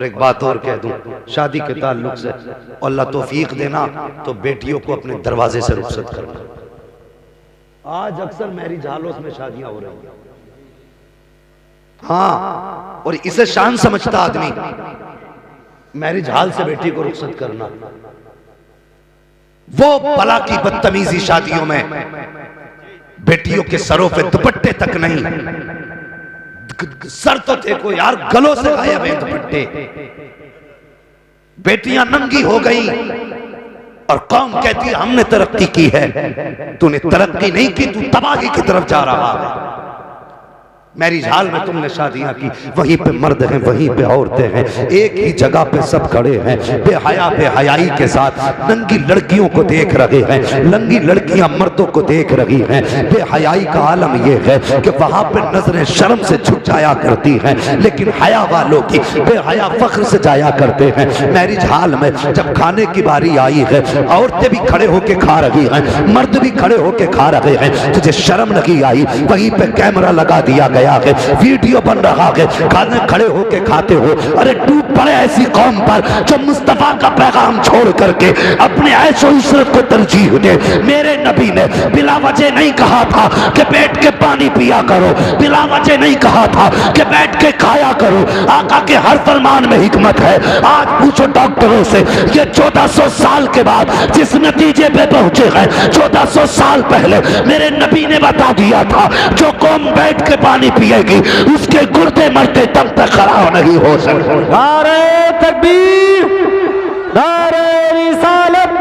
और एक बात और कह दूं, शादी के ताल्लुक से अल्लाह तौफीक देना तो बेटियों को अपने दरवाजे से रुखसत करना। आज अक्सर मैरिज हाउस में शादियां हो रही हैं, हाँ, और इसे शान समझता आदमी मैरिज हॉल से बेटी को रुखसत करना। वो भला की बदतमीजी शादियों में बेटियों के सरों पे दुपट्टे तक नहीं, सर तो देखो यार, गलों से गायब है दुपट्टे। बेटियां नंगी हो गई और कौम कहती है हमने तरक्की की है। तूने तरक्की नहीं की, तू तबाही की तरफ जा रहा है। मैरिज हॉल में तुमने शादियां की, वहीं पे मर्द हैं, वहीं पे औरतें हैं, एक ही जगह पे सब खड़े हैं, बेहया बेहयाई के साथ नंगी लड़कियों को देख रहे हैं, नंगी लड़कियां मर्दों को देख रही हैं। बेहयाई का आलम यह है कि वहां पे नजरें शर्म से झुक जाया करती हैं, लेकिन हया वालों की बेहया फख्र से जाया करते हैं। मैरिज हॉल में जब खाने की बारी आई है, औरतें भी खड़े होके खा रही हैं, मर्द भी खड़े होके खा रहे हैं, तुझे शर्म नहीं आई? वहीं पे कैमरा लगा दिया गया है, वीडियो बन रहा है, खाने खड़े होके खाते हो। अरे टूट पड़े ऐसी कौम पर जो मुस्तफा का पैगाम छोड़ करके अपने ऐशो इशरत को तरजीह दे। मेरे नबी ने बिला वजह नहीं कहा था कि बैठ के पानी पिया करो, बिला वजह नहीं कहा था कि बैठ के खाया करो। आका के हर फरमान में हिकमत है। आज पूछो डॉक्टरों से, ये 1400 साल के बाद जिस नतीजे पे पहुंचे हैं, 1400 साल पहले मेरे नबी ने बता दिया था, जो कौम बैठ के पानी पिएगी उसके गुर्दे मरते तब तक खड़ा नहीं हो सकते। नारे तकबीर, नारे रिसालत,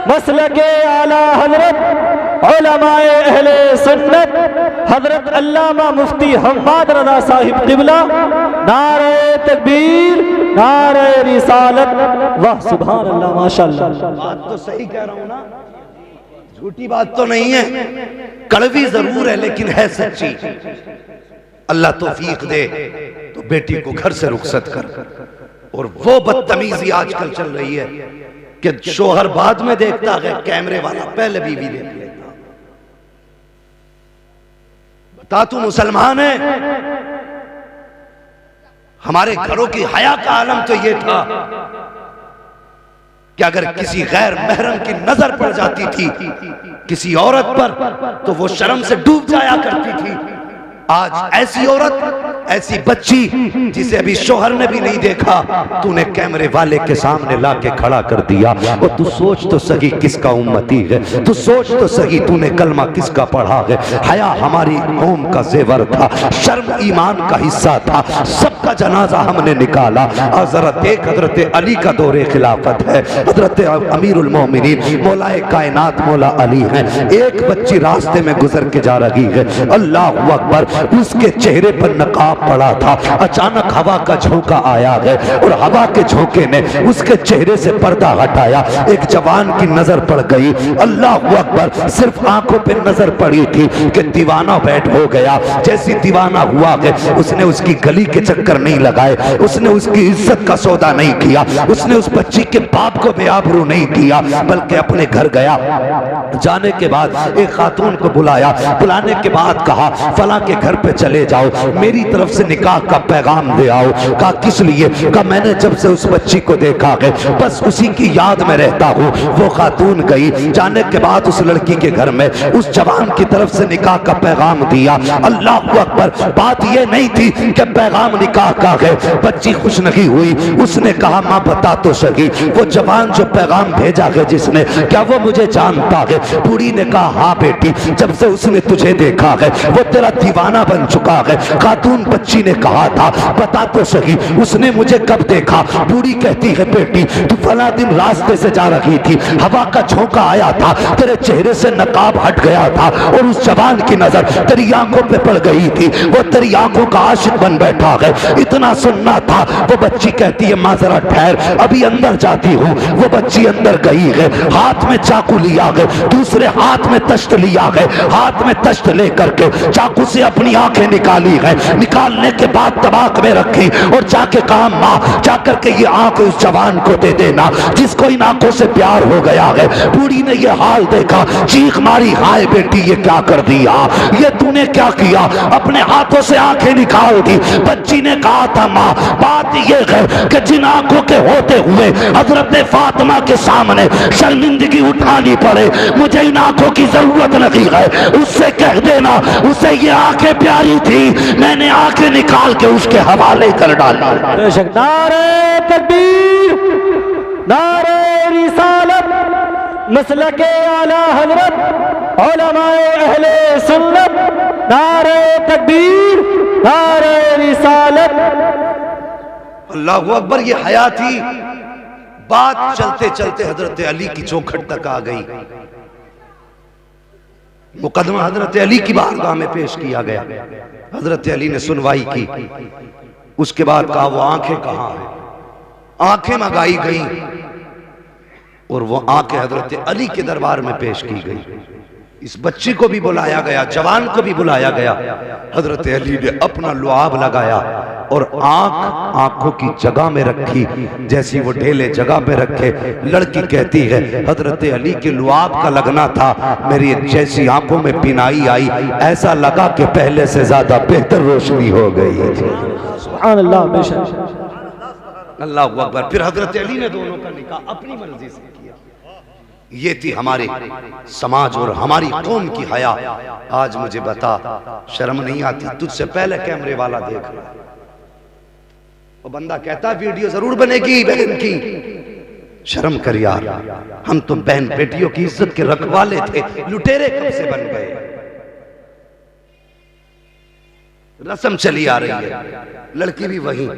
मसलके आला हजरत उलमाए अहले सुन्नत हजरत अल्लामा मुफ्ती हम्माद रज़ा साहिब क़िबला। नारे तकबीर, नारे रिसालत, वाह सुभान अल्लाह, माशाअल्लाह। बात तो सही कह रहा हूं ना, झूठी बात तो नहीं है, कड़वी जरूर है लेकिन है सच्ची। अल्लाह तौफीक दे तो बेटी को घर से रुखसत कर। और वो बदतमीजी आजकल चल रही है कि शोहर बाद में देखता है, कैमरे वाला पहले बीवी देख लेता। बता, तू मुसलमान है? हमारे घरों की हया का आलम तो ये था कि अगर किसी गैर महरम की नजर पड़ जाती थी किसी औरत पर तो वो शर्म से डूब जाया करती थी। आज ऐसी औरत, ऐसी बच्ची जिसे अभी शोहर ने भी नहीं देखा, तूने कैमरे वाले के सामने लाके खड़ा कर दिया। और तू सोच तो सही किसका उम्मती है, तू सोच तो सही तूने कलमा किसका पढ़ा है। हया हमारी कौम का जेवर था, शर्म ईमान का हिस्सा था, सबका जनाजा हमने निकाला। और जरा देख, हजरत अली का दौरे खिलाफत है, हजरत अमीरुल मोमिनीन मौलाए कायनात मौला अली हैं। एक बच्ची रास्ते में गुजर के जा रही है, अल्लाह अकबर, उसके चेहरे पर नकाब पड़ा था। अचानक हवा का झोंका आया है और हवा के झोंके ने उसके चेहरे से पर्दा हटाया। एक जवान की नजर पड़ गई, अल्लाह अकबर, सिर्फ आंखों पे नजर पड़ी थी कि दीवाना बैठ हो गया। जैसी दीवाना हुआ है, उसने उसकी गली के चक्कर नहीं लगाए, उसने उसकी इज्जत का सौदा नहीं किया, उसने उस बच्ची के बाप को बेआबरू नहीं किया, बल्कि अपने घर गया। जाने के बाद एक खातून को बुलाया, बुलाने के बाद कहा फला के घर पे चले जाओ, मेरी तरफ से निकाह का पैगाम दे आओ। कहा किस लिए? कहा मैंने जब से उस बच्ची को देखा है बस उसी की याद में रहता हूँ। वो खातून गई, जाने के बाद उस लड़की के घर में उस जवान की तरफ से निकाह का पैगाम दिया। अल्लाह अकबर, बात ये नहीं थी कि पैगाम निकाह का है। बच्ची खुश नहीं हुई, उसने कहा माँ बता तो सही, वो जवान जो पैगाम भेजा है जिसने, क्या वो मुझे जानता है? बूढ़ी ने कहा हाँ बेटी, जब से उसने तुझे देखा है वो तेरा दीवाना बन चुका है। खातून बच्ची ने कहा था बता तो सही, उसने मुझे कब देखा? बूढ़ी कहती है बेटी तू फला दिन रास्ते से जा रही थी, हवा का झोंका आया था, तेरे चेहरे से नकाब हट गया था और उस जवान की नजर तेरी आंखों पे पड़ गई थी, वो तेरी आंखों का आशिक बन बैठा है। इतना सुनना था। वो बच्ची कहती है माँ जरा ठहर, अभी अंदर जाती हूँ। वो बच्ची अंदर गई है, हाथ में चाकू लिया है, दूसरे हाथ में तश्त लिया है, हाथ में तश्त लेकर के चाकू से अपनी आंखें निकाली है। निकालने के बाद तबाक में रखी और जाके कहा माँ जाकर के ये आंख उस जवान को दे देना जिसको इन आंखों से प्यार हो गया है। बूढ़ी ने ये हाल देखा, चीख मारी हाय बेटी ये क्या कर दिया, ये तूने क्या किया? अपने हाथों से आंखें निकाल दी। बच्ची ने ने कहा था माँ बात यह है कि जिन आंखों के होते हुए हजरत फातिमा के सामने शर्मिंदगी उठानी पड़े, मुझे इन आंखों की जरूरत नहीं है। उससे कह देना उसे ये आंखें प्यारी थी, मैंने आंखें निकाल के उसके हवाले कर डाला। बेशक। नारे तकबीर, नारे रिसालत, मसलके आला हजरत उलमाए अहले सुन्नत, नारे तकबीर, नारे रिसालत। अल्लाहु अकबर। ये हया थी। बात चलते चलते हजरत अली की चौखट तक आ गई। मुकदमा हजरत अली की बारगाह में पेश किया गया। हजरत अली ने सुनवाई की। उसके बाद कहा वो आंखें कहां हैं। आंखें मंगाई गई और वो आंखें हजरत अली के दरबार में पेश की गई। इस बच्ची को भी बुलाया गया, जवान को भी बुलाया गया। हजरत अली ने अपना लुआब लगाया और आंखों की जगह में रखी जैसी वो ढेले जगह में रखे। लड़की कहती है हजरत अली के लुआब का लगना था, मेरी जैसी आंखों में पिनाई आई, ऐसा लगा कि पहले से ज्यादा बेहतर रोशनी हो गई। सुभान अल्लाह। बेशक। अल्लाह अकबर। फिर हजरत अली ने दोनों का निकाह अपनी मर्जी से किया। ये थी हमारे समाज और हमारी कौम की हया। आज मुझे बता, शर्म नहीं आती? तुझसे पहले कैमरे वाला देख रहा है, वो बंदा कहता वीडियो जरूर बनेगी बहन की। शर्म कर यार, हम तो बहन बेटियों की इज्जत के रखवाले थे, लुटेरे कब से बन गए? रस्म चली आ रही है, लड़की भी वही,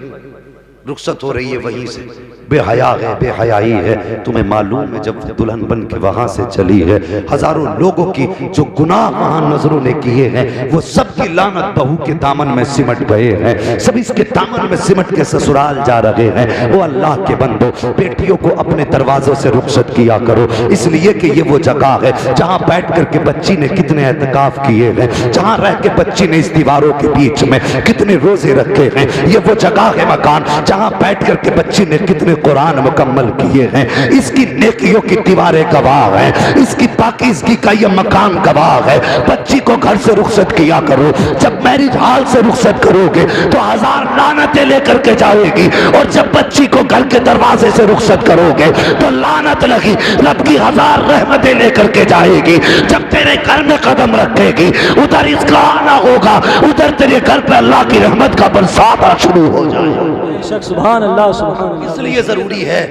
रुखसत हो रही है वहीं से। बेहया है, बेहयाई है। तुम्हें मालूम है जब दुल्हन बन के वहां से चली है, हजारों लोगों की जो गुनाह वहां नजरों ने किए हैं वो सब की लानत बहू के दामन में सिमट गए हैं। सब इसके दामन में सिमट के ससुराल जा रहे हैं। वो अल्लाह के बंदो, बेटियों को अपने दरवाजों से रुखसत किया करो, इसलिए कि ये वो जगह है जहां बैठ करके बच्ची ने कितने एहतिकाफ किए हैं, जहां रह के बच्ची ने इस दीवारों के बीच में कितने रोजे रखे हैं। ये वो जगह है, मकान, जहां बैठ करके बच्ची ने कितने कुरान मुकम्मल किए हैं। इसकी नेकियों की दीवारें गवाह हैं, इसकी पाकीज़गी का ये मकान गवाह है। बच्ची को घर से रुखसत किया करो। जब मैरिज हॉल से रुखसत करोगे तो 1000 लानतें लेकर के जाएगी, और जब बच्ची को घर के दरवाजे से रुखसत करोगे तो लानत लगी रब की 1000 रहमतें लेकर के जाएगी। जब तेरे घर में कदम रखेगी उधर इसका आना होगा, उधर तेरे घर पे अल्लाह की रहमत का बरसात शुरू हो जाएगा। सुभान अल्लाह, सुभान अल्लाह। इसलिए जरूरी है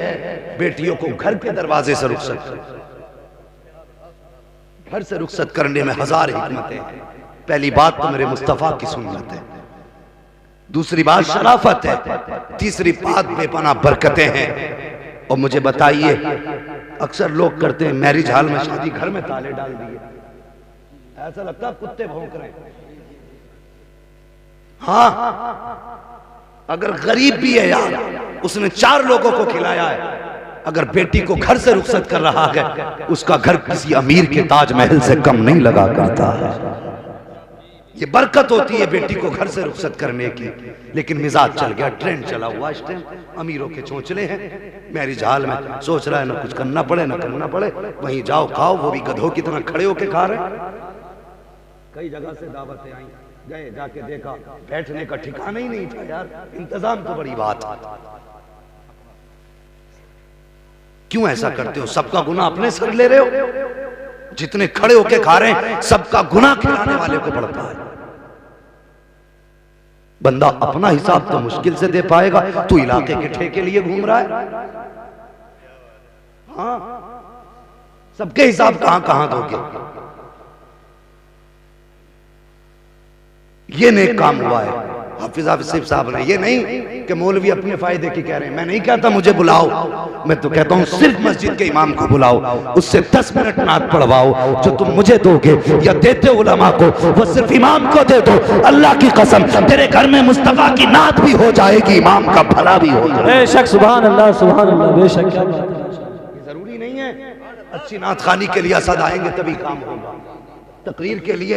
बेटियों को घर के दरवाजे से रुखसत, घर से रुखसत करने में 1000 हिकमतें हैं। पहली बात तो मेरे मुस्तफा की सुन्नत है, दूसरी बात शराफत है, तीसरी बात बेपनाह बरकतें हैं। और मुझे बताइए, अक्सर लोग करते हैं मैरिज हॉल में शादी, घर में ताले डाल दिए, ऐसा लगता है कुत्ते भौंक रहे हैं। हाँ, अगर गरीब भी है यार, उसने 4 लोगों को खिलाया है, अगर बेटी को घर से रुखसत कर रहा है, उसका घर किसी अमीर के ताजमहल से कम नहीं लगा करता है। ये बरकत होती है बेटी को घर से रुखसत करने की। लेकिन मिजाज चल गया, ट्रेंड चला हुआ इस टाइम, अमीरों के चोंचले हैं। मैरिज हॉल में सोच रहा है ना कुछ करना पड़े ना करना पड़े, वहीं जाओ खाओ, वो भी गधों की तरह खड़े होके खा रहे हैं। कई जगह से दावतें आई, गए, जाके देखा बैठने का ठिकाना ही नहीं था यार। इंतजाम तो बड़ी बात। क्यों ऐसा करते हो? सबका गुनाह अपने सर ले रहे हो। जितने खड़े होके खा रहे हैं सबका गुनाह खिलाने वाले को पड़ता है। बंदा अपना हिसाब तो मुश्किल से दे पाएगा, तू इलाके के ठेके लिए घूम रहा है। हाँ, सबके हिसाब कहां कहां दोगे? ये नेक काम हुआ है हाफिज आसिफ साहब ने। ये नहीं कि मौलवी अपने फायदे की कह रहे हैं। मैं नहीं कहता मुझे बुलाओ, मैं तो कहता हूं सिर्फ मस्जिद के इमाम को बुलाओ, उससे 10 मिनट नात पढ़वाओ। जो तुम मुझे दोगे या देते उलमा को, वो सिर्फ इमाम को दे दो। अल्लाह की कसम, तेरे घर में मुस्तफा की नात भी हो जाएगी, इमाम का भला भी हो जाएगा। बेशक, सुभान अल्लाह, सुभान अल्लाह। बेशक, जरूरी नहीं है अच्छी नात खानी के लिए असद आएंगे तभी काम होगा, तकरीर के लिए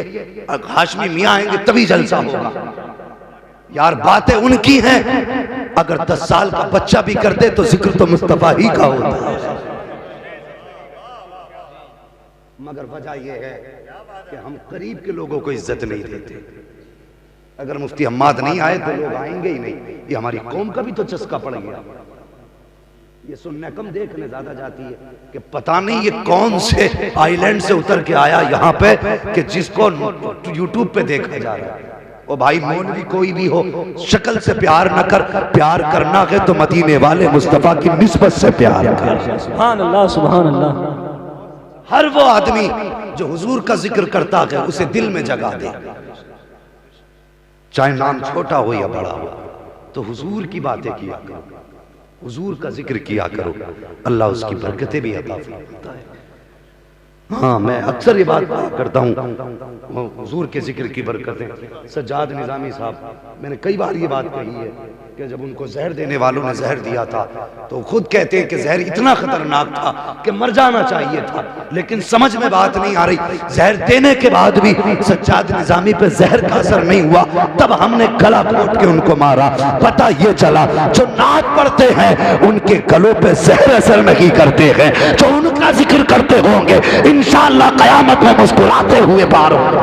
हाशमी मियाँ आएंगे तभी जलसा होगा। यार बातें उनकी हैं, अगर 10 साल का बच्चा भी कर दे तो जिक्र तो मुस्तफा ही का होता है। मगर वजह यह है कि हम करीब के लोगों को इज्जत नहीं देते। अगर मुफ्ती हम्माद नहीं आए तो लोग आएंगे ही नहीं। ये हमारी कौम का भी तो चस्का पड़ गया। ये सुनने कम देखने ज्यादा जाती है कि पता नहीं ये कौन से आइलैंड से उतर के आया यहाँ पे कि जिसको यूट्यूब पे देखा जा रहा है। ओ भाई, मौलवी कोई भी हो, शक्ल से प्यार न कर, प्यार करना है तो मदीने वाले मुस्तफा की निस्बत से प्यार कर। सुभान अल्लाह, सुभान अल्लाह। हर वो आदमी जो हुजूर का जिक्र करता है उसे दिल में जगा दे, चाहे नाम छोटा हो या बड़ा हो, तो हुजूर की बातें किया करो, हुजूर का जिक्र किया करो, अल्लाह उसकी बरकतें भी अता फरमाता है। हाँ, मैं अक्सर ये बात करता हूँ, हुजूर के जिक्र की बरकतें। सज्जाद निजामी साहब, मैंने कई बार ये बात कही है कि जब उनको जहर देने वालों ने जहर दिया था तो खुद कहते हैं कि जहर इतना खतरनाक था कि मर जाना चाहिए था, लेकिन समझ में बात नहीं आ रही। जहर देने के बाद भी सज्जाद निजामी पे जहर का असर नहीं हुआ, तब हमने गला घोट के उनको मारा। पता ये चला जो नात पढ़ते हैं उनके गलों पे जहर असर नहीं करते हैं, जो उनका जिक्र करते होंगे इंशाअल्लाह कयामत में मुस्कुराते हुए पार होंगे।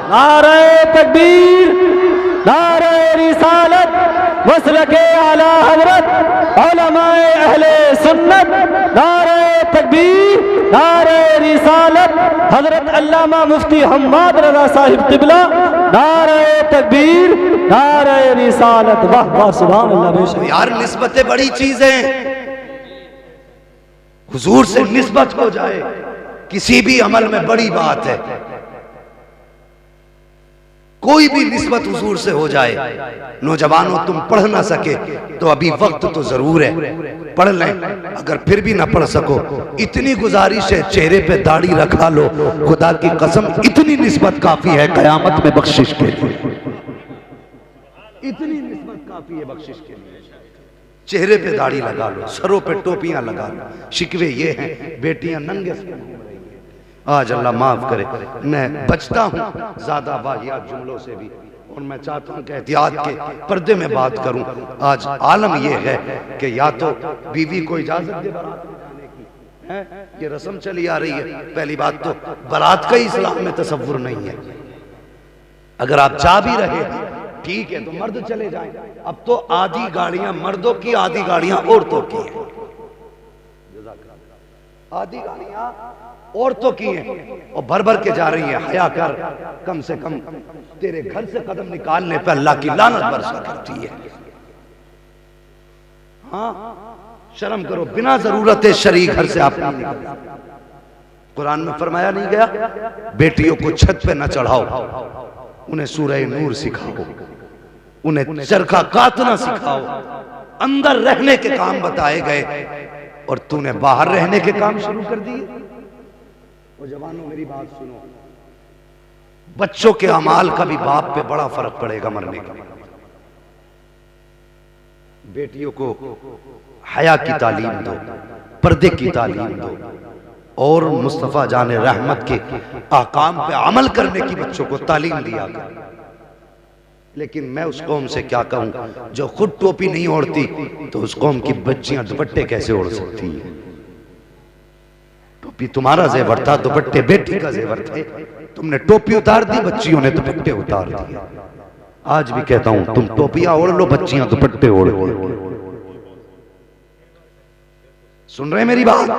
नारे तकबीर, नारे रिसालत, मसलके आला हजरत उलमाए अहले सुन्नत। नारे तकबीर, नारे रिसालत, हजरत अल्लामा मुफ्ती हम्माद रज़ा साहिब क़िबला। नारे तकबीर, नारे रिसालत। वाह वाह, सुभान अल्लाह। बेशक यार, निस्बतें बड़ी चीज हैं। हुजूर से निस्बत हो जाए किसी भी अमल में बड़ी बात है। कोई भी निस्बत हुजूर से हो जाए। नौजवानों, तुम पढ़ ना सके तो अभी वक्त तो जरूर है, पढ़ लें। अगर फिर भी ना पढ़ सको, इतनी गुजारिश है, चेहरे पे दाढ़ी रखा लो, खुदा की कसम इतनी निस्बत काफी है कयामत में बख्शिश के लिए। इतनी निस्बत काफी है बख्शिश के लिए। चेहरे पे दाढ़ी लगा लो, सरों पे टोपियां लगा लो। शिकवे ये हैं, बेटियां नंगे से घूम रही हैं। आज अल्लाह माफ करे, मैं बचता हूँ ज्यादा वाहियात जुमलों से भी, और मैं चाहता हूँ कि एहतियात के पर्दे में बात करूँ। आज आलम यह है कि या तो बीवी को इजाजत दे बारात में जाने की, है ये रस्म चली आ रही है। पहली बात तो बारात का ही इस्लाम में तसव्वुर नहीं है। अगर आप जा भी रहे हैं ठीक है, तो मर्द चले जाएं। अब तो आधी गाड़ियां मर्दों की, आधी गाड़ियां औरतों की हैं। आधी गाड़ियां औरतों की हैं और भर भर के जा रही हैं। हया कर, कम से कम तेरे घर से कदम निकालने पर अल्लाह की लानत बरसा करती है। हाँ, शर्म करो, बिना जरूरत शरीक घर से आप नहीं निकलते। कुरान में फरमाया नहीं गया, बेटियों को छत पे न चढ़ाओ, उन्हें सूरह नूर सिखाओ, उन्हें चरखा काटना सिखाओ। अंदर रहने के काम बताए गए और तूने बाहर रहने के काम शुरू कर दिए। और जवानों, मेरी बात सुनो, बच्चों के अमाल का भी बाप पे बड़ा फर्क पड़ेगा मरने का। बेटियों को हया की तालीम दो, पर्दे की तालीम दो, और मुस्तफा जाने रहमत के आकाम पे अमल करने की बच्चों को तालीम दिया कर। लेकिन मैं उस कौम से क्या कहूं जो खुद टोपी नहीं ओढ़ती, तो उस कौम की बच्चियां दुपट्टे कैसे ओढ़ सकती है? टोपी तुम्हारा जेवर था, दुपट्टे बेटी का जेवर थे। तुमने टोपी उतार दी, बच्चियों ने दुपट्टे उतार दिए। आज भी कहता हूं, तुम टोपियां ओढ़ लो, बच्चियां दुपट्टे ओढ़ लो। सुन रहे मेरी बात?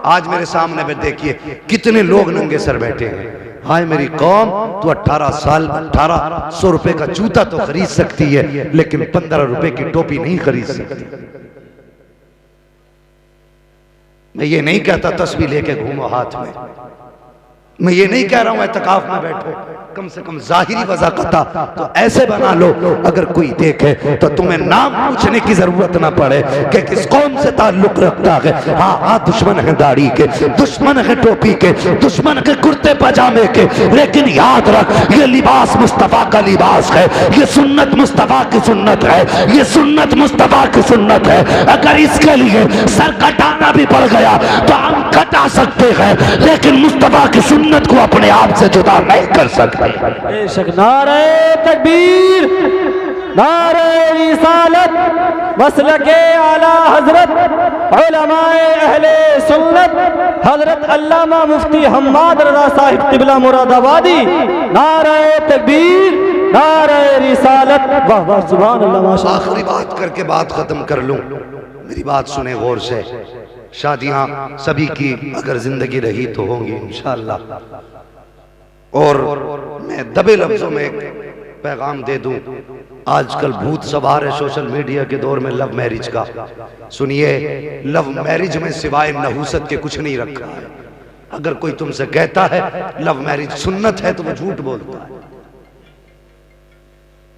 आज मेरे सामने में देखिए कितने लोग नंगे सर बैठे हैं। हाय मेरी कौम, तो 1800 रुपए का जूता तो खरीद सकती है, लेकिन 15 रुपए की टोपी नहीं खरीद सकती। मैं ये नहीं कहता तस्वीर लेके घूमो हाथ में, मैं ये नहीं कह रहा हूं एतकाफ में बैठो, कम से कम जाहिरी वज़ाक़ता तो ऐसे बना लो अगर कोई देखे तो तुम्हें नाम पूछने की जरूरत ना पड़े कि किस कौम से ताल्लुक रखता है। हाँ हाँ, दुश्मन है दाढ़ी के, दुश्मन है टोपी के, दुश्मन के कुर्ते पजामे के, लेकिन याद रख ये लिबास मुस्तफा का लिबास है, ये सुन्नत मुस्तफा की सुन्नत है, ये सुन्नत मुस्तफा की सुन्नत है। अगर इसके लिए सर कटाना भी पड़ गया तो हम कटा सकते हैं, लेकिन मुस्तफा की सुन्नत को अपने आप से जुदा नहीं कर सकते। बेशक। नारे तकबीर, नारे रिसालत, मसलके आला हजरत उलमाए अहले सुन्नत हजरत अल्लामा मुफ्ती हम्माद रज़ा साहिब क़िबला मुरादाबादी। नारे तकबीर, नारे रिसालत। वाह वाह सुभान अल्लाह माशाअल्लाह। आखिरी बात करके बात खत्म कर लूं, मेरी बात सुने गौर से। शादियां सभी की अगर जिंदगी रही तो होंगी इंशाअल्लाह। और मैं दबे लफ्जों में एक पैगाम दे दूं, आजकल भूत सवार है सोशल मीडिया के दौर में लव मैरिज का। सुनिए, लव मैरिज में सिवाय नहूसत के कुछ नहीं रखा है। अगर कोई तुमसे कहता है लव मैरिज सुन्नत है तो वो झूठ बोलता है।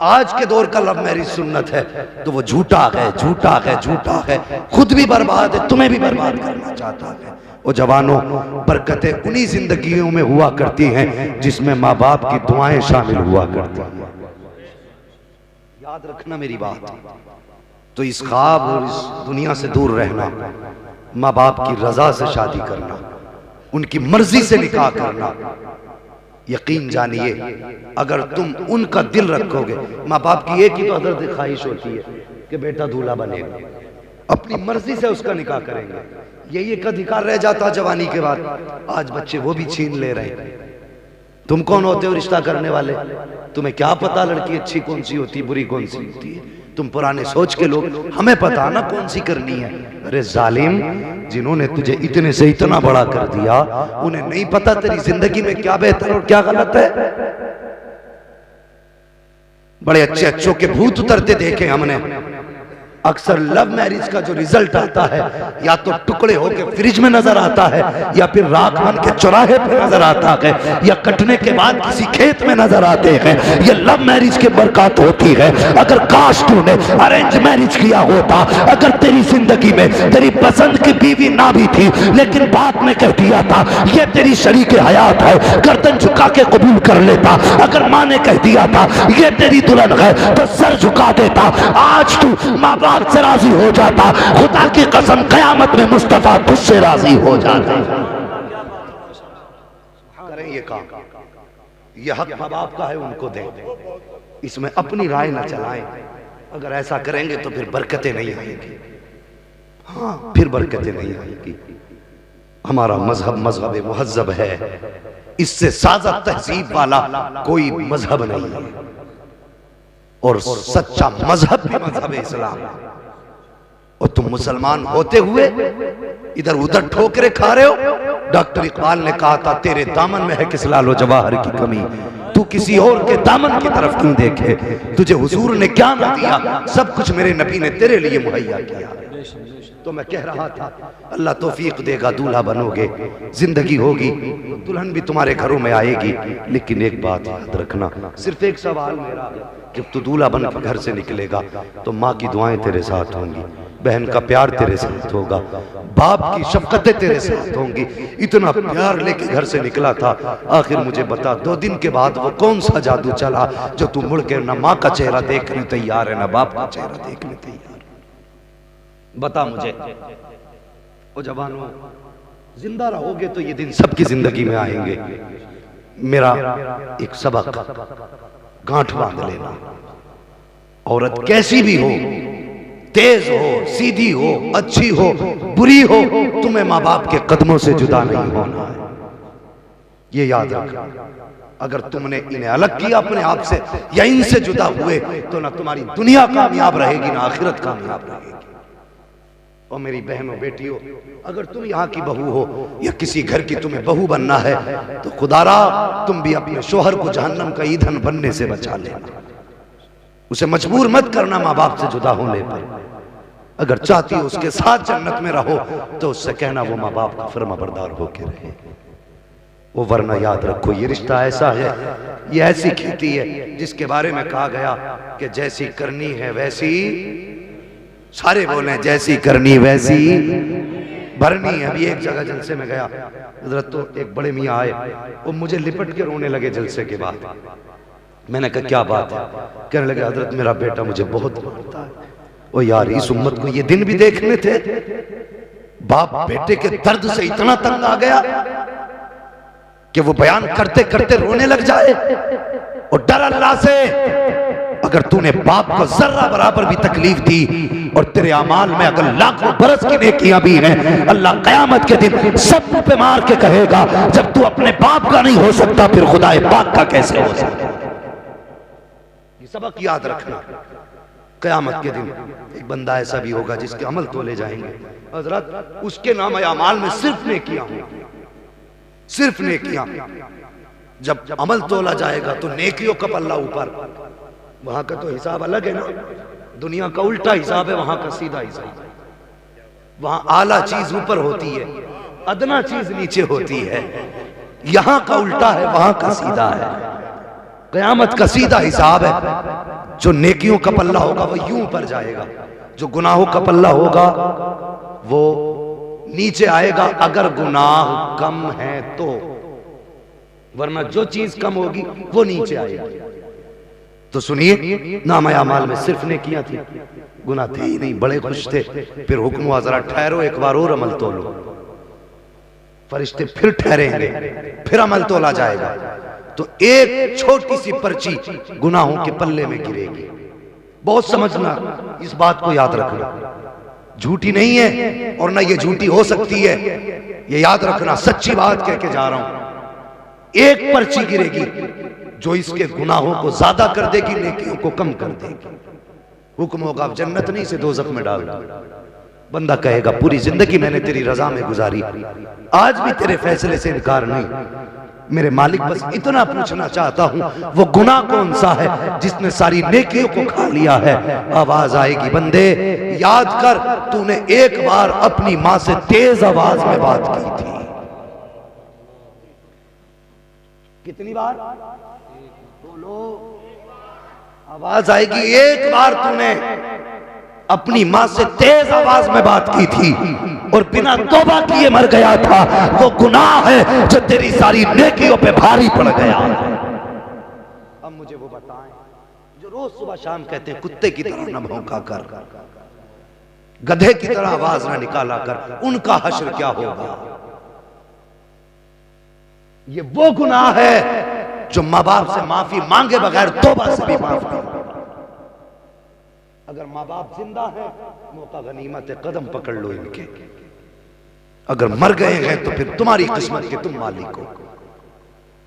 आज के दौर का लव मैरिज सुन्नत है तो वो झूठा है, झूठा है, झूठा है। खुद भी बर्बाद है, तुम्हें भी बर्बाद करना चाहता है। वो जवानों, बरकतें उन्हीं जिंदगियों में हुआ करती हैं जिसमें माँ बाप की दुआएं शामिल हुआ करती हैं। याद रखना मेरी बात। तो इस ख्वाब और इस दुनिया से दूर रहना, माँ बाप की रजा से शादी करना, उनकी मर्जी से निकाह करना। यकीन जानिए, अगर तुम उनका दिल रखोगे, माँ बाप की एक ही तो हदर्द ख्वाहिश होती है कि बेटा दूल्हा बनेगा, अपनी मर्जी से उसका निकाह करेंगे। यही एक अधिकार रह जाता जवानी के बाद, आज बच्चे वो भी छीन ले रहे हैं। तुम कौन होते हो रिश्ता करने वाले? तुम्हें क्या पता लड़की अच्छी कौन सी होती, बुरी कौन सी होती है? तुम पुराने सोच के लोग, हमें पता ना कौन सी करनी है। अरे जालिम, जिन्होंने तुझे इतने से इतना बड़ा कर दिया, उन्हें नहीं पता तेरी जिंदगी में क्या बेहतर और क्या गलत है। बड़े अच्छे अच्छों के भूत उतरते देखे हमने। अक्सर लव मैरिज का जो रिजल्ट आता है, या तो टुकड़े होके फ्रिज में नजर आता है, या फिर राख बन के चौराहे पे नजर आता है, या कटने के बाद किसी खेत में नजर आते हैं। ये लव मैरिज के बरकत होती है। अगर काश तूने अरेंज मैरिज किया होता, अगर तेरी जिंदगी में तेरी पसंद की बीवी ना भी थी, लेकिन बाप ने कह दिया था ये तेरी शरीक हयात है, गर्दन झुका के कबूल कर लेता। अगर माँ ने कह दिया था ये तेरी दुल्हन है, तो सर झुका देता। आज तू माँ बाप से राजी हो जाता, खुदा की कसम कयामत में मुस्तफा तुझसे राजी हो जाता। करें ये काम, ये हक माँ बाप का है, उनको दें। इसमें अपनी राय न चलाएं। अगर ऐसा करेंगे तो फिर बरकतें नहीं आएंगी। हाँ, फिर बरकतें नहीं आएंगी। हमारा मजहब मजहब मुहज्जब है, इससे साजा तहजीब वाला कोई मजहब नहीं है। और सच्चा मजहब भी मजहब इस्लाम। और तुम मुसलमान होते हुए इधर उधर ठोकरे खा रहे हो। डॉक्टर इकबाल ने कहा था तेरे दामन में है किस लालो जवाहर की कमी, तू किसी और के दामन की तरफ क्यों देखे। तुझे हुजूर ने क्या न दिया, सब कुछ मेरे नबी ने तेरे लिए मुहैया किया। तो मैं कह रहा था अल्लाह तौफीक देगा, दूल्हा बनोगे, जिंदगी होगी, दुल्हन भी तुम्हारे घरों में आएगी। लेकिन एक बात याद रखना, सिर्फ एक सवाल मेरा, जब तू दूल्हा बन के घर से निकलेगा तो माँ की दुआएं तेरे साथ होंगी, बहन का प्यार तेरे साथ होगा, बाप की शफकतें तेरे साथ होंगी। इतना प्यार लेके घर से निकला था, आखिर मुझे बता 2 दिन के बाद वो कौन सा जादू चला जो तू मुड़ के ना माँ का चेहरा देखने तैयार है, ना बाप का चेहरा देखने तैयार। बता मुझे। ओ जवानों, जिंदा रहोगे तो ये दिन सबकी जिंदगी में आएंगे। मेरा एक सबक गांठ बांध लेना, औरत कैसी भी हो, तेज हो, सीधी हो, अच्छी हो, बुरी हो, तुम्हें माँ बाप के कदमों से जुदा नहीं होना है। ये याद रखना। अगर तुमने इन्हें अलग किया अपने आप से या इनसे जुदा हुए तो ना तुम्हारी दुनिया कामयाब रहेगी ना आखिरत कामयाब रहेगी। और मेरी बहनों बेटियों, अगर तुम यहाँ की बहू हो या किसी घर की तुम्हें बहू बनना है तो खुदारा तुम भी अपने शोहर को जहन्नम का ईंधन बनने से बचा लेना। उसे मजबूर मत करना माँ बाप से जुदा होने पर। अगर चाहती हो उसके साथ जन्नत में रहो तो उससे कहना वो माँ बाप का फर्माबरदार होके रहे वो, वरना याद रखो ये रिश्ता ऐसा है, ये ऐसी खेती है जिसके बारे में कहा गया कि जैसी करनी है वैसी, सारे बोले जैसी करनी वैसी भरनी है। अभी एक जगह जलसे में गया, हजरत तो एक बड़े मियाँ आए, वो मुझे लिपट के रोने लगे जलसे के बाद। मैंने कहा क्या बात है? कहने लगे हजरत मेरा बेटा मुझे बहुत मारता है। ओ यार, इस उम्मत को ये दिन भी देखने थे, बाप बेटे के दर्द से इतना तंग आ गया कि वो बयान करते करते रोने लग जाए। और डर अल्लाह से, अगर तूने बाप को जर्रा बराबर भी तकलीफ दी और तेरे अमाल में अगर लाखों बरस की नेकियां भी हैं, अल्लाह कयामत के दिन सब पे मार के कहेगा जब तू अपने बाप का नहीं हो सकता फिर खुदाए पाक का कैसे हो सकता। सबक याद रखना। क़यामत के दिन एक बंदा ऐसा भी होगा जिसके अमल तोले जाएंगे, हजरत उसके नाम अमाल में सिर्फ नेकियां होंगी, सिर्फ नेकियां। जब अमल तोला जाएगा तो नेकियों का पल्ला ऊपर, वहां का तो हिसाब अलग है ना, दुनिया का उल्टा हिसाब है, वहां का सीधा हिसाब है। वहां आला चीज ऊपर होती है, अदना चीज नीचे होती है। यहां का उल्टा है, वहां का सीधा है। क़यामत का सीधा हिसाब है। जो नेकियों का पल्ला होगा वो यूं ऊपर जाएगा, जो गुनाहों का पल्ला होगा वो नीचे आएगा, अगर गुनाह कम है तो, वरना जो चीज कम होगी वो नीचे आएगी। तो सुनिए, नाम अमाल में सिर्फ नेकियां थी, गुनाह थे ही नहीं। बड़े खुश थे। फिर हुक्म हुआ, जरा ठहरो, एक बार और अमल तोलो। फरिश्ते फिर ठहरेंगे, फिर अमल तोला जाएगा। तो एक छोटी सी पर्ची गुनाहों के पल्ले में गिरेगी। बहुत समझना, इस बात को याद रखना, झूठी नहीं है और ना ये झूठी हो सकती है, ये याद रखना, सच्ची बात कह के जा रहा हूं। एक पर्ची गिरेगी जो इसके गुनाहों को ज्यादा कर देगी, नेकियों को कम कर देगी। हुक्म होगा, अब जन्नत नहीं से दोज़ख में डाल दो। बंदा कहेगा, पूरी जिंदगी मैंने तेरी रजा में गुजारी, आज भी तेरे फैसले से इनकार नहीं। मेरे मालिक, बस इतना पूछना चाहता हूं, वो गुनाह कौन सा है जिसने सारी नेकियों को खा लिया है। आवाज आएगी, बंदे याद कर, तूने एक बार अपनी मां से तेज आवाज में बात की थी। कितनी बार बोलो? आवाज आएगी, एक बार तूने अपनी मां से तेज आवाज में बात की थी और बिना तौबा किए मर गया था। वो गुनाह है जो तेरी सारी नेकियों पे भारी पड़ गया। अब मुझे वो बताएं जो रोज सुबह शाम कहते हैं, कुत्ते की तरह न भौंका कर, गधे की तरह आवाज न निकाला कर, उनका हश्र क्या होगा? ये वो गुनाह है जो माँ बाप से माफी मांगे बगैर तौबा से भी माफ नहीं। अगर माँ बाप जिंदा है, मौका गनीमत है, कदम पकड़ लो इनके। अगर मर गए हैं तो फिर तुम्हारी किस्मत के तुम मालिक हो।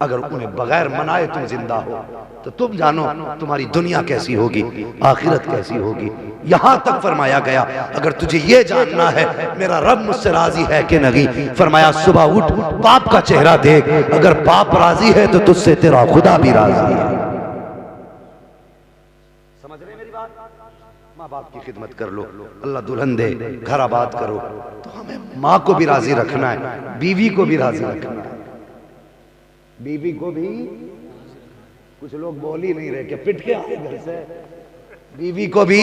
अगर उन्हें बगैर मनाए तुम जिंदा हो तो तुम जानो तुम्हारी दुनिया कैसी होगी, आखिरत कैसी होगी। यहां तक फरमाया गया, अगर तुझे ये जानना है मेरा रब मुझसे राजी है कि नहीं, फरमाया सुबह उठ, बाप का चेहरा देख, अगर बाप राजी है तो तुझसे तेरा खुदा भी राजी है। समझ रहे मेरी बात? माँ बाप की खिदमत कर लो, अल्लाह दुल्हन दे, घर आबाद करो, तो हमें माँ को भी राजी रखना है, बीवी को भी राजी रखना है। बीवी को भी, कुछ लोग बोल ही नहीं रहे कि पिट के आए घर से, बीवी को भी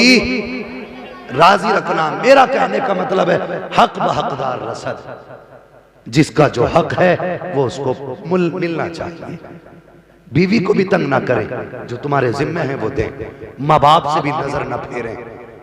राजी रखना। मेरा कहने का मतलब है, हक व हकदार रसद, जिसका जो हक है वो उसको मिलना चाहिए। बीवी को भी तंग ना करें, जो तुम्हारे जिम्मे हैं वो दें। माँ बाप से भी नजर न फेरें,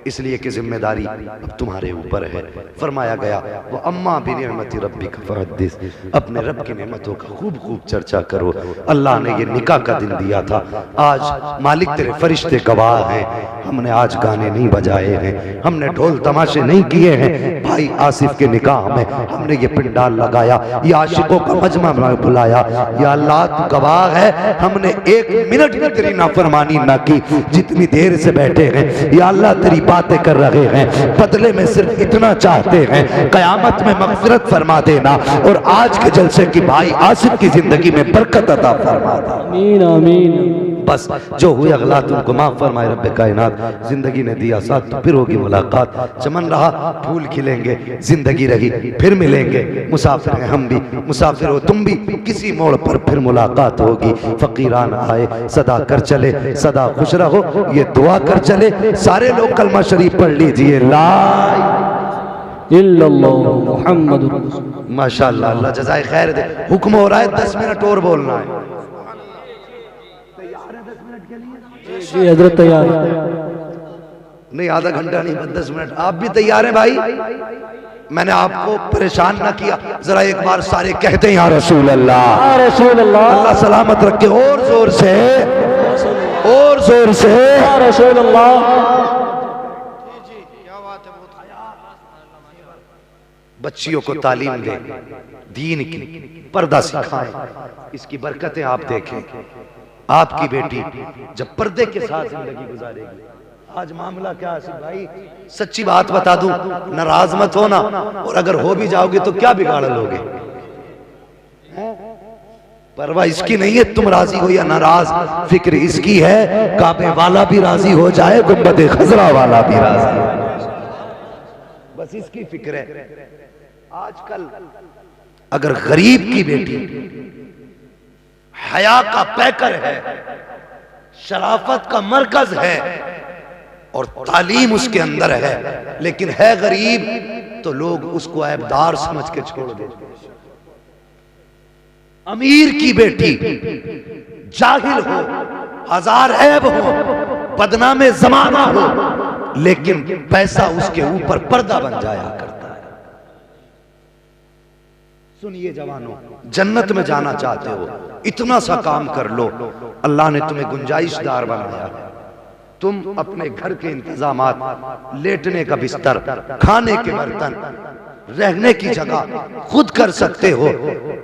इसलिए कि जिम्मेदारी अब तुम्हारे ऊपर है। फरमाया गया, वो अम्मा भी निअमति रब्बिक फहद्दिस, अपने रब की नेमतों का खूब खूब चर्चा करो। अल्लाह ने ये निकाह का दिन दिया था, आज मालिक तेरे फरिश्ते गवाह हैं। हमने आज गाने नहीं बजाए हैं, हमने ढोल तमाशे नहीं किए हैं। भाई आसिफ के निकाह में हमने ये पिंडाल लगाया, ये आशिकों का मजमा बुलाया। या अल्लाह तू गवाह है, हमने एक मिनट में तेरी नाफरमानी ना की, जितनी देर से बैठे हैं। या अल्लाह तेरी बातें कर रहे हैं, बदले में सिर्फ इतना चाहते हैं, कयामत में मगफिरत फरमा देना और आज के जलसे की भाई आसिफ की जिंदगी में बरकत अता फरमा दे। आमीन आमीन। बस जो हुए अगला तुमको माफ फरमाए रब्बे कायनात। जिंदगी ने दिया साथ तो फिर होगी मुलाकात, चमन रहा फूल खिलेंगे, जिंदगी रही फिर मिलेंगे। मुसाफिर हैं हम भी, मुसाफिर हो तुम भी, किसी मोड़ पर फिर मुलाकात होगी। फकीरान आए सदा कर चले, सदा खुश रहो ये दुआ कर चले। सारे लोग कलमा शरीफ पढ़ लीजिए, ला इल्लल्लाह मुहम्मदुर रसूलुल्लाह। माशाअल्लाह, अल्लाह जज़ाए खैर दे। हुक्म हो रहा है 10 मिनट और बोलना है। जी हजरत तैयार नहीं, आधा घंटा नहीं, 10 मिनट। आप भी तैयार हैं भाई? मैंने आपको परेशान ना किया, जरा एक बार सारे कहते हैं या रसूल अल्लाह, या रसूल अल्लाह। अल्लाह सलामत रखे। और जोर से, और जोर से, या रसूल अल्लाह। बच्चियों को तालीम दें दीन की, पर्दा सिखाएं, इसकी बरकतें आप देखें। आपकी बेटी जब पर्दे के साथ जिंदगी गुजारेगी। आज मामला क्या है भाई, सच्ची बात बता दूं, नाराज मत होना, और अगर हो भी जाओगे तो क्या बिगाड़ लोगे, परवाह इसकी नहीं है तुम राजी हो या नाराज, फिक्र इसकी है काबे वाला भी राजी हो जाए, गुंबद खजरा वाला भी राजी हो जाए, बस इसकी फिक्र है। आजकल अगर गरीब की बेटी हया का पैकर है, शराफत का मरकज है और तालीम उसके अंदर है, लेकिन है गरीब, तो लोग उसको ऐबदार समझ के छोड़ देते। अमीर की बेटी जाहिल हो, हजार ऐब हो, बदनामे जमाना हो, लेकिन पैसा उसके ऊपर पर्दा बन जाया करता है। सुनिए जवानों, जन्नत में जाना चाहते हो, इतना सा काम कर लो, अल्लाह ने तुम्हें गुंजाइशदार बनाया है। तुम अपने घर के इंतजामात, लेटने का बिस्तर, खाने के बर्तन, रहने की जगह खुद कर सकते हो,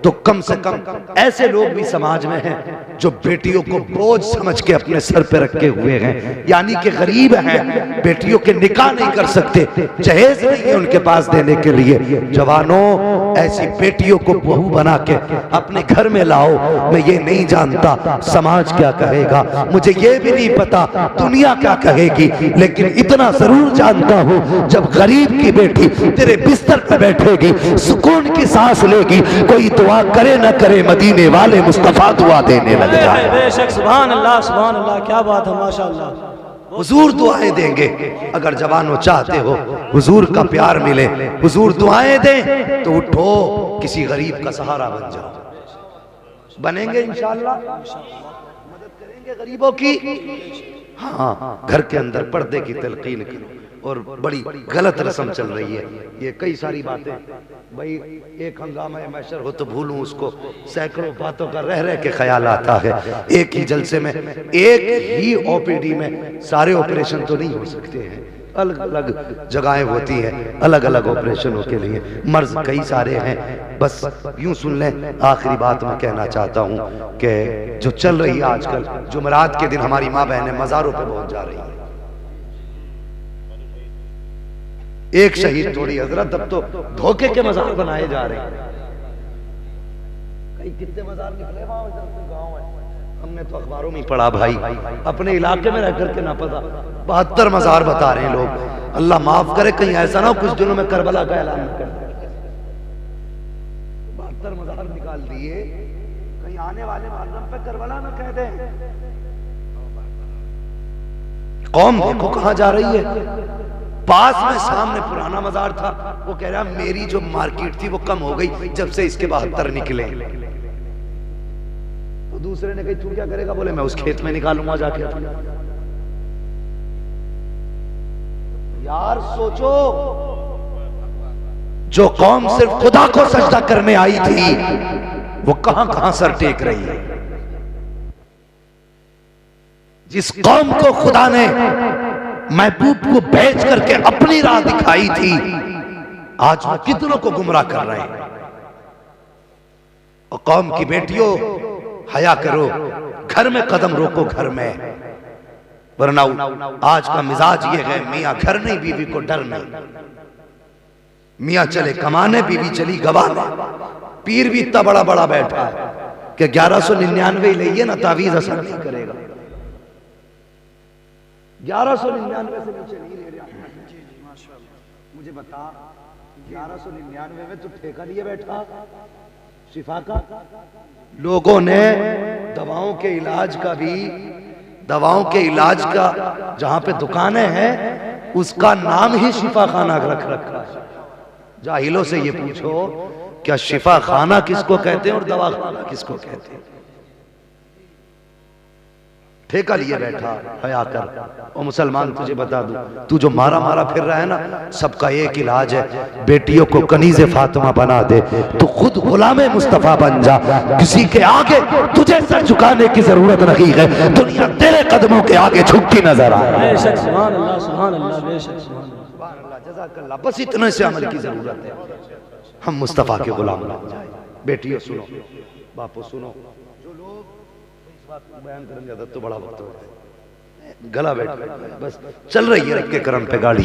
तो कम से कम ऐसे लोग भी समाज में हैं जो बेटियों को बोझ समझ के अपने सर पे रखे हुए हैं, यानी कि गरीब हैं, बेटियों के निकाह नहीं कर सकते, जहेज नहीं है उनके पास देने के लिए। जवानों, ऐसी बेटियों को बहू बना के अपने घर में लाओ। मैं ये नहीं जानता समाज क्या कहेगा, मुझे ये भी नहीं पता दुनिया क्या कहेगी, लेकिन इतना जरूर जानता हूं, जब गरीब की बेटी तेरे बिस्तर पे बैठेगी, सुकून की सांस लेगी, कोई दुआ करे न करे, मदीने वाले मुस्तफा दुआ देने लग जाए। बेशक, सुभान अल्लाह, क्या बात है, माशाअल्लाह। हुजूर दुआएं देंगे। अगर जवानों चाहते हो हुजूर का प्यार मिले, हुजूर दुआएं दें, तो उठो, किसी गरीब का सहारा बन जाओ। बनेंगे इंशाअल्लाह, मदद करेंगे गरीबों की। हाँ, घर के अंदर पर्दे की तलकीन करो। और बड़ी गलत रस्म चल रही है ये, कई सारी बातें भाई, एक हंगामा मैशर हो तो भूलूं उसको, सैकड़ों बातों का रह रह के ख्याल आता है। एक ही जलसे में, एक ही ओपीडी में सारे ऑपरेशन तो नहीं हो सकते हैं, अलग अलग जगहें होती हैं अलग अलग ऑपरेशनों के लिए, मर्ज कई सारे हैं। बस यूं सुन लें, आखिरी बात मैं कहना चाहता हूं कि जो चल रही है आजकल, जुमेरात के दिन हमारी माँ बहनें मज़ारों पे पहुंच जा रही हैं। एक शहीद थोड़ी हजरत, अब तो धोखे के मज़ार बनाए जा रहे हैं। कई कितने मज़ार निकले वहां गाँव है, हमने तो अखबारों में पढ़ा भाई, अपने इलाके में रह करके ना पता 72 मज़ार बता रहे हैं लोग। अल्लाह माफ करे, कहीं ऐसा ना कुछ दिनों में करबला का ऐलान न कर, 72 मज़ार निकाल दिए, कहीं आने वाले मुहर्रम पे करबला न कह दे। कौम देखो कहां जा रही है। पास में सामने पुराना मजार था, वो कह रहा मेरी जो मार्केट थी वो कम हो गई जब से इसके 72 निकले। तो दूसरे ने कही तू क्या करेगा, बोले मैं उस खेत में निकालूंगा जाके। यार सोचो, जो कौम सिर्फ खुदा को सजदा करने आई थी, वो कहां कहां सर टेक रही है। जिस कौम को खुदा ने महबूब को भेज करके अपनी राह दिखाई थी, आज वो कितनों को गुमराह कर रहे हैं। और कौम की बेटियों, हया करो, घर में कदम रोको, घर में, वरना आज का मिजाज ये है, मियां घर नहीं, बीवी को डर नहीं। मियां चले कमाने, बीवी चली गवाने। पीर भी इतना बड़ा बड़ा बैठा है कि 1199 लिए ना, तावीज असर नहीं करेगा। 1199 से नीचे नहीं ले रहा। मुझे बता, 1199 में तो ठेका लिए बैठा शिफा का। लोगों ने दवाओं के इलाज का भी, दवाओं के इलाज का जहां पे दुकानें हैं उसका नाम ही शिफा खाना रख रखा है। जाहिलों से ये पूछो, क्या शिफा खाना किसको कहते हैं और दवा खाना किसको कहते हैं? ठेका लिए बैठा हया कर। और मुसलमान तुझे बता दूं, तू जो मारा मारा फिर रहा है ना, सबका एक इलाज है, बेटियों को कनीज़े फातिमा बना दे, तू खुद गुलामे मुस्तफा बन जा। किसी के आगे तुझे सर झुकाने की जरूरत नहीं है, दुनिया तेरे कदमों के आगे झुकती नजर आ रही है। सुभान अल्लाह, सुभान अल्लाह, बेशक सुभान अल्लाह, जज़ाकल्लाह। बस इतने से अमल की जरूरत है, हम मुस्तफा के गुलाम बन जाए। बेटियों सुनो, बापू सुनो, जो लोग बयान करने ज्यादा तो बड़ा वक्त हो जाए, गला बैठ गया, बस चल रही है रब के करम पे गाड़ी।